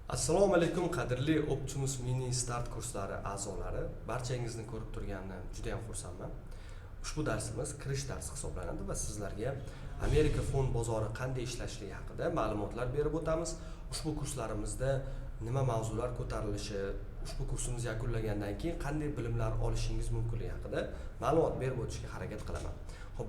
Assalomu alaykum qadrli Optimus Mini Start kurslari a'zolari. Barchangizni ko'rib turganimdan juda ham xursandman. Ushbu darsimiz kirish darsi hisoblanadi va sizlarga Amerika fond bozori qanday ishlashligi haqida ma'lumotlar berib o'tamiz. Ushbu kurslarimizda nima mavzular ko'tarilishi, ushbu kursimiz yakunlangandan keyin qanday bilimlar olishingiz mumkinligi haqida ma'lumot berib o'tishga harakat qilaman.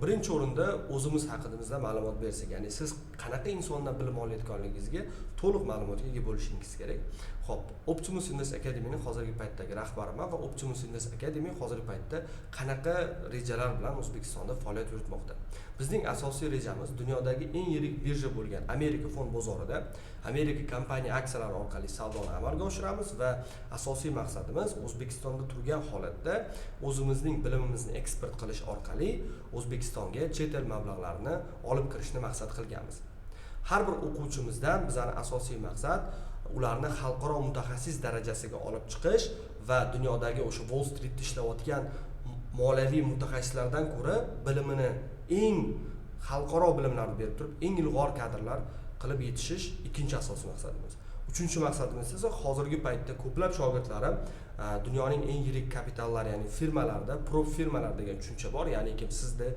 Birinchi o'rinda o'zimiz haqimizda ma'lumot bersak, ya'ni siz qanaqa insondan bilim olayotganligingizga to'liq ma'lumotga ega bo'lishingiz kerak. Xo'p, Optimus Invest Academy'ning hozirgi paytdagi rahbariman va Optimus Invest Academy hozirgi paytda qanaqa rejalar bilan O'zbekistonda faoliyat yuritmoqda. Bizning asosiy rejamiz dunyodagi eng yirik birja bo'lgan Amerika fond bozorida Amerika kompaniya aksiyalari orqali savdoni amalga oshiramiz va asosiy maqsadimiz O'zbekistonda turgan holatda o'zimizning bilimimizni eksport qilish orqali O'zbekistonga chet el mablag'larini olib kirishni maqsad qilganmiz. Har bir o'quvchimizdan bizning asosiy maqsad ularni xalqaro mutaxassis darajasiga olib chiqish va dunyodagi o'sha Wall Street'da ishlayotgan moliyaviy mutaxassislardan ko'ra bilimini eng xalqaro bilimlarni berib turib, eng ilg'or kadrlar qilib yetishish ikkinchi asosiy maqsadimiz. Uchinchi maqsadimiz esa hozirgi paytda ko'plab shogirdlarim dunyoning eng yirik kapitallari, ya'ni firmalarda, prop firmalar degan tushuncha bor, ya'ni kim sizda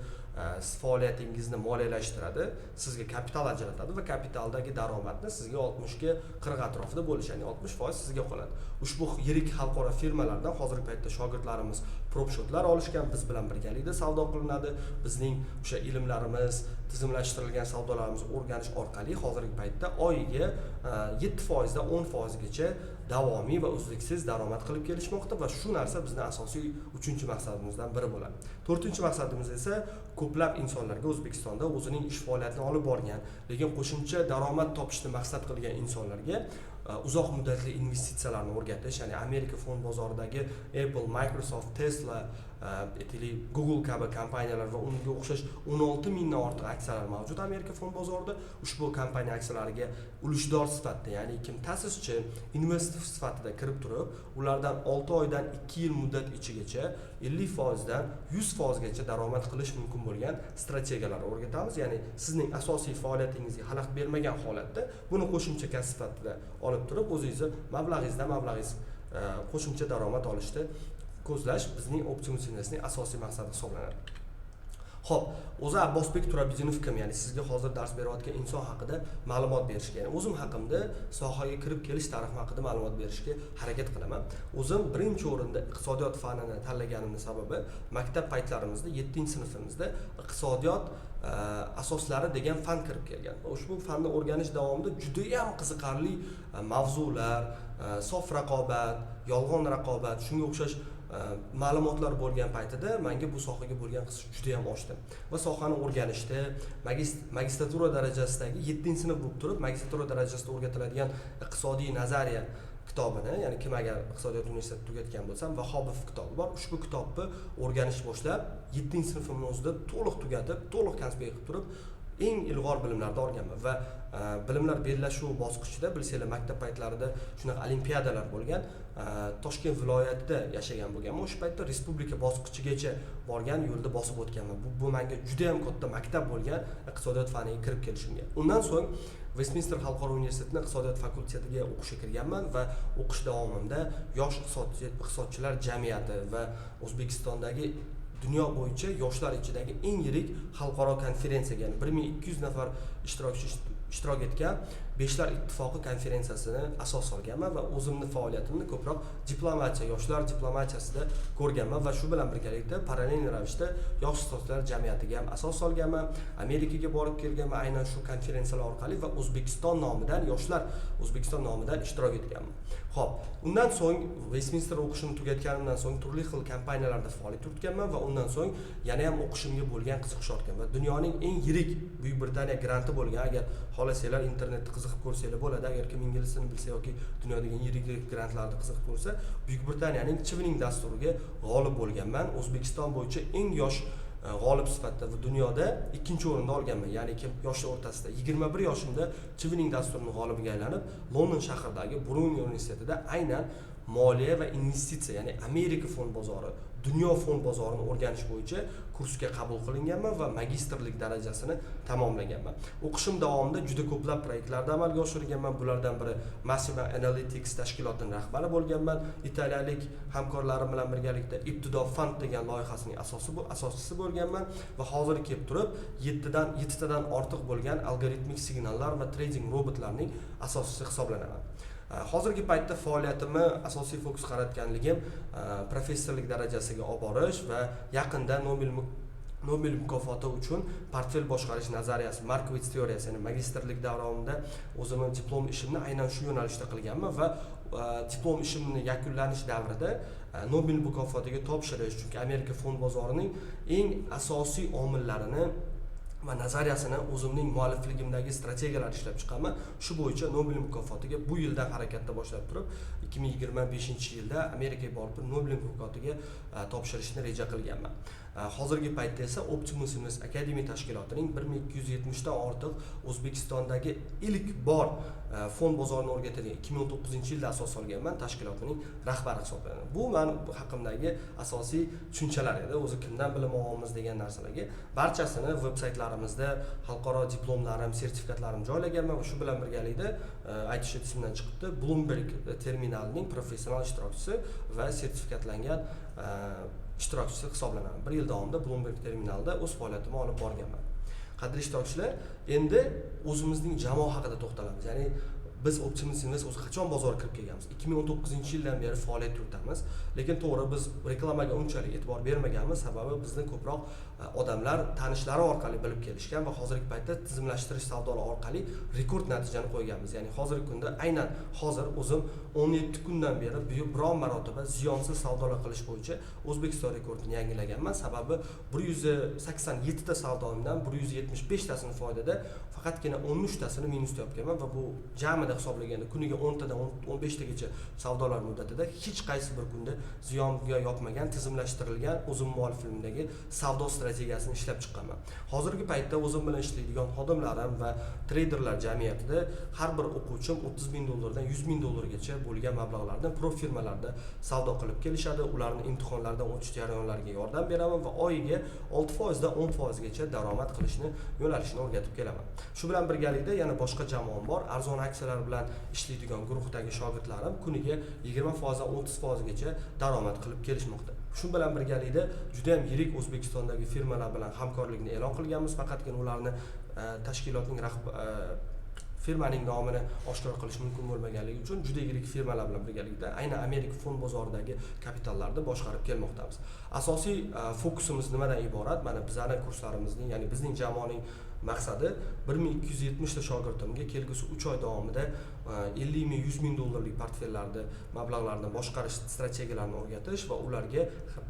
faoliyatingizni moliyalashtiradi, sizga kapital ajratadi va kapitaldagi daromadni sizga 60 ga 40 atrofida bo'lishi, ya'ni 60% sizga qoladi. Ushbu yirik xalqaro firmalardan hozirgi paytda shogirdlarimiz prop shotlar olishgan, biz bilan birgalikda savdo qilinadi. Bizning o'sha ilmlarimiz, tizimlashtirilgan savdolarimizni o'rganish orqali hozirgi paytda oyiga 7% dan 10% gacha davomiy va uzluksiz daromad qilib kelishmoqda va shu narsa bizning asosiy 3-maqsadimizdan biri bo'ladi. 4-maqsadimiz esa ko'plab insonlarga O'zbekistonda o'zining ish faoliyatini olib borgan, lekin qo'shimcha daromad topishni maqsad qilgan insonlarga uzoq muddatli investitsiyalarni o'rgatish, ya'ni Amerika fond bozoridagi Apple, Microsoft, Tesla, Google kabi kompaniyalar va unga o'xshash 16 mingdan ortiq aksiyalar mavjud Amerika fond bozorida. Ushbu kompaniya aksiyalariga ulushdor sifatida, ya'ni kim ta'sischi, investor sifatida kirib turib, ulardan 6 oydan 2 yil muddat ichigacha 50% dan 100% gacha daromad qilish mumkin bo'lgan strategiyalarni o'rgatamiz. Ya'ni sizning asosiy faoliyatingizga xalaqit bermagan holatda buni qo'shimcha kasb sifatida olib turib, o'zingizni mablag'ingiz qo'shimcha daromad olishni ko'zlash bizning Optimus Invest'ning asosiy maqsadi hisoblanadi. Xo'p, o'zi Abbosbek Turabedinov kim? Ya'ni sizga hozir dars berayotgan inson haqida ma'lumot berishga, ya'ni o'zim haqimda sohaga kirib kelish tarixim haqida ma'lumot berishga harakat qilaman. O'zim birinchi o'rinda iqtisodiyot fanini tanlaganimning sababi maktab paytlarimizda 7-sinfimizda iqtisodiyot asoslari degan fan kirib kelgan. Ushbu fanni o'rganish davomida juda ham qiziqarli mavzular, sof raqobat, yolg'on raqobat, shunga o'xshash ma'lumotlar bo'lgan paytida menga bu sohaga bo'lgan qiziqish juda ham oshdi va sohani o'rganishda magistratura darajasidagi 7-sinf bo'lib turib, magistratura darajasida o'rgatiladigan iqtisodiy nazariya kitobini, ya'ni kim agar iqtisodiyot universitetini tugatgan bo'lsa, Vahobov kitobi bor. Ushbu kitobni o'rganish boshlab 7-sinfimning o'zida to'liq tugatib, to'liq konspekt qilib turib, eng ilg'or bilimlarni olganman va bilimlar bellashuv bosqichida bilsanglar maktab paytlarida shunaqa olimpiadalar bo'lgan, Toshkent viloyatida yashagan bo'lganman. O'sha paytda respublika bosqichigacha borgan yo'lda bosib o'tganman. Bu menga juda ham katta maktab bo'lgan iqtisodiyot faniga kirib kelishimga. Undan so'ng Westminster xalqaro universitetining iqtisodiyot fakultetiga o'qishga kirganman va o'qish davomida yosh iqtisodchilar jamiyati va O'zbekistondagi dunyo bo'yicha yoshlar ichidagi eng yirik xalqaro konferensiyaga, ya'ni 1200 nafar ishtirokchi ishtirok etgan Beshlar ittifoqi konferensiyasini asos solganman va o'zimning faoliyatimni ko'proq diplomatiya, yoshlar diplomatiyasida ko'rganman va shu bilan birgalikda parallel ravishda yosh iqtisodchilar jamiyatiga ham asos solganman. Amerikaga borib kelganman aynan shu konferensiyalar orqali va O'zbekiston nomidan, yoshlar O'zbekiston nomidan ishtirok etganman. Xo'p, undan so'ng Westminster o'qishimni tugatganimdan so'ng turli xil kompaniyalarda faoliyat yuritganman va undan so'ng yana ham o'qishimga bo'lgan qiziqish ortgan va dunyoning eng yirik Buyuk Britaniya granti bo'lgan, agar xohlasanglar internetda qiziqib ko'rsanglar bo'ladi, agar kim ingliz tilini bilsa yoki dunyodagi eng yirik grantlarni qiziqib ko'rsa, Buyuk Britaniyaning Chevening dasturiga g'olib bo'lganman. O'zbekiston bo'yicha eng yosh g'olib sifatida va dunyoda 2-o'rinda olganman. Ya'ni kim yoshlar o'rtasida 21 yoshimda Chevening dasturining g'olibiga aylanib, London shahridagi Bruni universitetida aynan moliya va investitsiya, ya'ni Amerika fond bozori, dunyo fond bozorini o'rganish bo'yicha kursga qabul qilinganman va magistrlik darajasini tamomlaganman. O'qishim davomida juda ko'plab proyektlarni amalga oshirganman. Bulardan biri Massima Analytics tashkilotining rahbari bo'lganman. Italiyalik hamkorlarim bilan birgalikda Ibtido Fund degan loyihasining asoschisi bo'lganman va hozir kelib turib 7 tadan ortiq bo'lgan algoritmik signallar va trading robotlarning asoschisi hisoblanaman. Hozirgi paytda faoliyatimni asosiy fokus qaratganligim professorlik darajasiga olib borish va yaqinda Nobel mukofoti uchun portfel boshqarish nazariyasi, Markowitz teoriyasi, ya'ni magistrlik davomida o'zimning diplom ishimni aynan shu yo'nalishda qilganman va diplom ishimni yakunlanish davrida Nobel mukofotiga topshirish, chunki Amerika fond bozorining eng asosiy omillarini va nazariyasini o'zimning muallifligimdagi strategiyalar ishlab chiqaman. Shu bo'yicha Nobel mukofotiga bu yildan harakatda boshlab turib, 2025-yilda Amerikaga borib Nobel mukofotiga topshirishni reja qilganman. Hozirgi paytda esa Optimus Invest Academy tashkilotining 1270 dan ortiq O'zbekistondagi ilk bor fond bozorini o'rgatadigan 2019-yilda asos solganman, tashkilotining rahbari hisoblanadi. Bu men haqimdagi asosiy tushunchalar edi. O'zi kimdan bilim olamiz degan narsalarga barchasini veb-saytlarimizda xalqaro diplomlarim, sertifikatlarim joylaganman va shu bilan birgalikda aytish esimdan chiqibdi, Bloomberg terminalining professional ishtirokchisi va sertifikatlangan ishtirokchisi hisoblanaman. 1 yil davomida Bloomberg terminalida o'z faoliyatimni olib borganman. Qadrli ishtirokchilar, endi o'zimizning jamoa haqida to'xtalamiz. Ya'ni biz Optimus Invest o'zi qachon bozorga kirib kelganmiz? 2019-yildan beri faoliyat yuritamiz. Lekin to'g'ri biz reklamaga unchalik e'tibor bermaganmiz, sababi bizni ko'proq odamlar tanishlari orqali bilib kelishgan va hozirgi paytda tizimlashtirish savdolar orqali rekord natijani qo'yganmiz. Ya'ni hozirgi kunda aynan hozir o'zim 17 kundan beri biron marotaba ziyonsiz savdolar qilish bo'yicha O'zbekiston rekordini yangilaganman. Sababi 187 ta savdomdan 175 tasini foydada, faqatgina 13 tasini minusda yopganman va bu jamida hisoblaganda kuniga 10 tadan 15 tagacha savdolar muddatida hech qaysi bir kunda ziyonga yopmagan, tizimlashtirilgan o'zim muallifligimdagi savdo strategiyasini ishlab chiqqanman. Hozirgi paytda o'zim bilan ishlaydigan xodimlarim va treyderlar jamiyatida har bir o'quvchim $30,000 dan $100,000 bo'lgan mablag'larni prof firmalarda savdo qilib kelishadi. Ularni imtihonlardan o'tish jarayonlariga yordam beraman va oyiga 6% dan 10% gacha daromad qilishni yo'nalishini o'rgatib kelaman. Shu bilan birgalikda yana boshqa jamoam bor. Arzon aksiyalar bilan ishlaydigan guruhdagi shogirdlarim kuniga 20% dan 30% gacha daromad qilib kelishmoqda. Shu bilan birgalikda juda ham yirik O'zbekistondagi firmalar bilan hamkorlikni e'lon qilganmiz. Faqatgina ularni tashkilotning firmaning nomini oshkor qilish mumkin bo'lmaganligi uchun juda yirik firmalar bilan birgalikda aynan Amerika fond bozoridagi kapitallarni boshqarib kelmoqdamiz. Asosiy fokusimiz nimadan iborat? Mana bizning kurslarimizning, ya'ni bizning jamoaning maqsadi 1270 ta shogirdimga kelgusi 3 oy davomida 50 ming, 100 ming dollarlik portfellarni, mablag'larni boshqarish strategiyalarini o'rgatish va ularga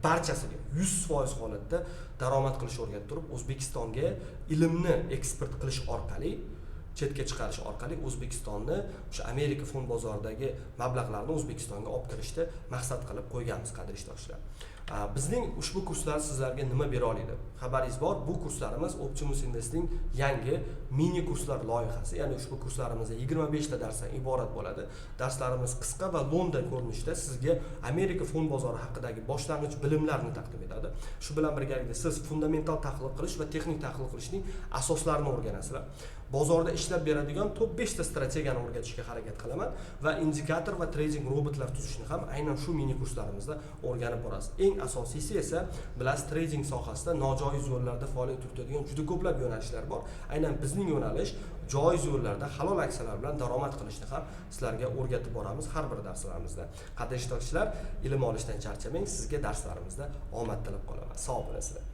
barchasiga 100% holatda daromad qilish o'rgatib turib, O'zbekistonga ilmni eksport qilish orqali, chetga chiqarish orqali O'zbekistonni o'sha Amerika fond bozoridagi mablag'larni O'zbekistonga olib kirishni maqsad qilib qo'yganmiz, qadrli ishtirokchilar. Bizning ushbu kurslar sizlarga nima bera oladi? Xabaringiz bor, bu kurslarimiz Optimus Investning yangi mini kurslar loyihasi, ya'ni ushbu kurslarimizda 25 ta darsdan iborat bo'ladi. Darslarimiz qisqa va lo'nda ko'rinishda sizga Amerika fond bozori haqidagi boshlang'ich bilimlarni taqdim etadi. Shu bilan birgalikda siz fundamental tahlil qilish va texnik tahlil qilishning asoslarini o'rganasizlar. Bozorda ishlab beradigan top 5 ta strategiyani o'rgatishga harakat qilaman va indikator va trading robotlar tuzishni ham aynan shu mini kurslarimizda o'rganib borasiz. Eng asosiysi esa bilasiz, trading sohasida nojoiz yo'llarda faoliyat yuritadigan juda ko'plab yo'nalishlar bor. Aynan bizning yo'nalish joiz yo'llarda halol aksiyalar bilan daromad qilishni ham sizlarga o'rgatib boramiz har bir darslarimizda. Qadrli ishtirokchilar, ilm olishdan charchamang, sizga darslarimizda omad tilab qolaman. Sog' bo'lasizlar.